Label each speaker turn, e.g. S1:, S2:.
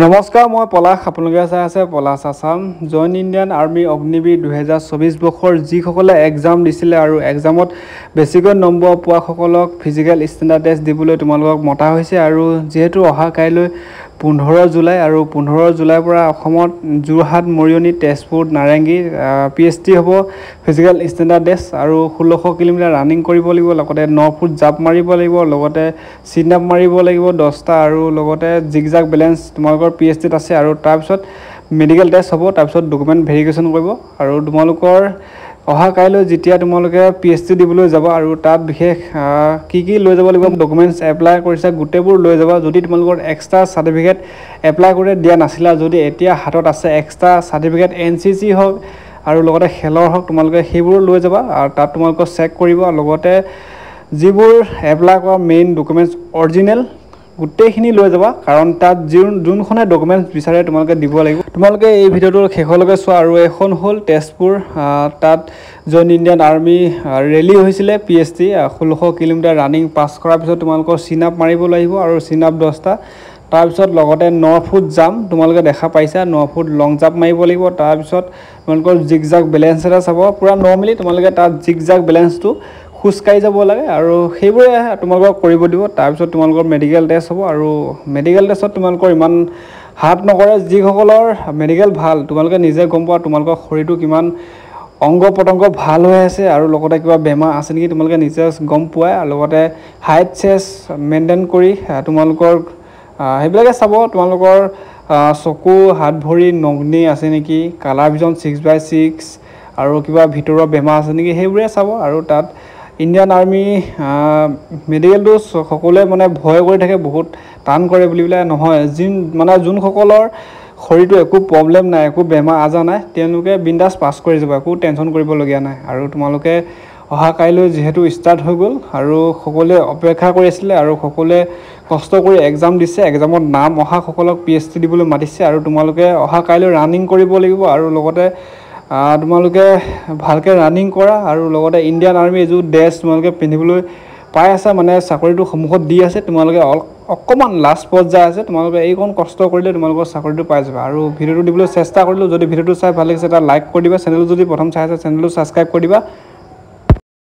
S1: নমস্কাৰ, মই পলাশ। আপোনালোকে চাই আছে Palash Assam. Join Indian army Agniveer 2024 বৰ্ষৰ যিসকলে এক্সাম দিছিলে আৰু এক্সামত বেছিকৈ নম্বৰ পোৱাসকলক ফিজিকেল ষ্টেণ্ডাৰ্ড টেষ্ট দিবলৈ তোমালোকক মতা হৈছে। আৰু যিহেতু অহা কাইলৈ 15 জুলাই আৰু 15 জুলাইৰ পৰা অসমত যোৰহাট, মৰিয়নি, তেজপুৰ, নাৰেংগী PST হ'ব ফিজিকেল ষ্টেণ্ডাৰ্ড টেষ্ট। আৰু 1600 কিলোমিটাৰ ৰানিং কৰিব লাগিব, লগতে 9 ফুট জাপ মাৰিব লাগিব, লগতে চিন আপ মাৰিব লাগিব 10টা, আৰু লগতে জিগজাগ বেলেঞ্চ তোমালোকৰ PSTত আছে। আৰু তাৰপিছত মেডিকেল টেষ্ট হ'ব, তাৰপিছত ডকুমেণ্ট ভেৰিফিকেশ্যন কৰিব। আৰু তোমালোকৰ অহা কাইলৈ যেতিয়া তোমালোকে PST দিবলৈ যাবা আৰু তাত বিশেষ কি লৈ যাব লাগিব, ডকুমেণ্টছ এপ্লাই কৰিছা গোটেইবোৰ লৈ যাবা। যদি তোমালোকৰ এক্সট্ৰা চাৰ্টিফিকেট এপ্লাই কৰি দিয়া নাছিলা, যদি এতিয়া হাতত আছে এক্সট্ৰা চাৰ্টিফিকেট NCC হওক আৰু লগতে খেলৰ হওক, তোমালোকে সেইবোৰ লৈ যাবা। আৰু তাত তোমালোকক চেক কৰিব। লগতে যিবোৰ এপ্লাই কৰা মেইন ডকুমেণ্টছ অৰিজিনেল গোটেইখিনি লৈ যাবা, কাৰণ তাত যোনখনে ডকুমেণ্টছ বিচাৰে তোমালোকে দিব লাগিব। তোমালোকে এই ভিডিঅ'টোৰ শেষলৈকে চোৱা। আৰু এখন হ'ল তেজপুৰ, তাত জইন ইণ্ডিয়ান আৰ্মি ৰেলী হৈছিলে PST 1600 কিলোমিটাৰ ৰানিং পাছ কৰাৰ পিছত তোমালোকৰ চিন আপ মাৰিব লাগিব, আৰু চিন আপ 10টা। তাৰপিছত লগতে 9 ফুট জাম্প তোমালোকে দেখা পাইছা, 9 ফুট লং জাম্প মাৰিব লাগিব। তাৰপিছত তোমালোকৰ জিগজাগ বেলেঞ্চ এটা চাব, পূৰা নৰ্মেলি তোমালোকে তাত জিগজাগ বেলেঞ্চটো খোজকাঢ়ি যাব লাগে, আৰু সেইবোৰে তোমালোকক কৰিব দিব। তাৰপিছত তোমালোকৰ মেডিকেল টেষ্ট হ'ব, আৰু মেডিকেল টেষ্টত তোমালোকৰ ইমান হাত নকৰে। যিসকলৰ মেডিকেল ভাল, তোমালোকে নিজে গম পোৱা তোমালোকৰ শৰীৰটো কিমান অংগ পতংগ ভাল হৈ আছে, আৰু লগতে কিবা বেমাৰ আছে নেকি তোমালোকে নিজে গম পোৱাই। আৰু লগতে হাইট চেষ্ট মেইনটেইন কৰি তোমালোকৰ সেইবিলাকে চাব। তোমালোকৰ চকু, হাত ভৰি নগ্নি আছে নেকি, কালাৰ ভিজন 6/6, আৰু কিবা ভিতৰৰ বেমাৰ আছে নেকি, সেইবোৰে চাব। আৰু তাত ইণ্ডিয়ান আৰ্মি মেডিকেলটো সকলোৱে মানে ভয় কৰি থাকে, বহুত টান কৰে বুলি পেলাই নহয়। যোনসকলৰ শৰীৰটো একো প্ৰব্লেম নাই, একো বেমাৰ আজাৰ নাই, তেওঁলোকে বিন্দাছ পাছ কৰি যাব, একো টেনশ্যন কৰিবলগীয়া নাই। আৰু তোমালোকে অহা কাইলৈ যিহেতু ষ্টাৰ্ট হৈ গ'ল, আৰু সকলোৱে অপেক্ষা কৰি আছিলে, আৰু সকলোৱে কষ্ট কৰি এক্সাম দিছে, এক্সামত নাম অহাসকলক PST দিবলৈ মাতিছে। আৰু তোমালোকে অহা কাইলৈ ৰানিং কৰিব লাগিব, আৰু লগতে তোমালোকে ভালকৈ ৰানিং কৰা। আৰু লগতে ইণ্ডিয়ান আৰ্মি এযোৰ ড্ৰেছ তোমালোকে পিন্ধিবলৈ পাই আছা, মানে চাকৰিটো সন্মুখত দি আছে। তোমালোকে অকণমান লাষ্ট পৰ্যায় আছে, তোমালোকে এইকণ কষ্ট কৰিলে তোমালোকৰ চাকৰিটো পাই যাবা। আৰু ভিডিঅ'টো দিবলৈ চেষ্টা কৰিলোঁ। যদি ভিডিঅ'টো চাই ভাল লাগিছে এটা লাইক কৰি দিবা, চেনেলটো যদি প্ৰথম চাই আছে চেনেলটো ছাবস্ক্ৰাইব কৰি দিবা।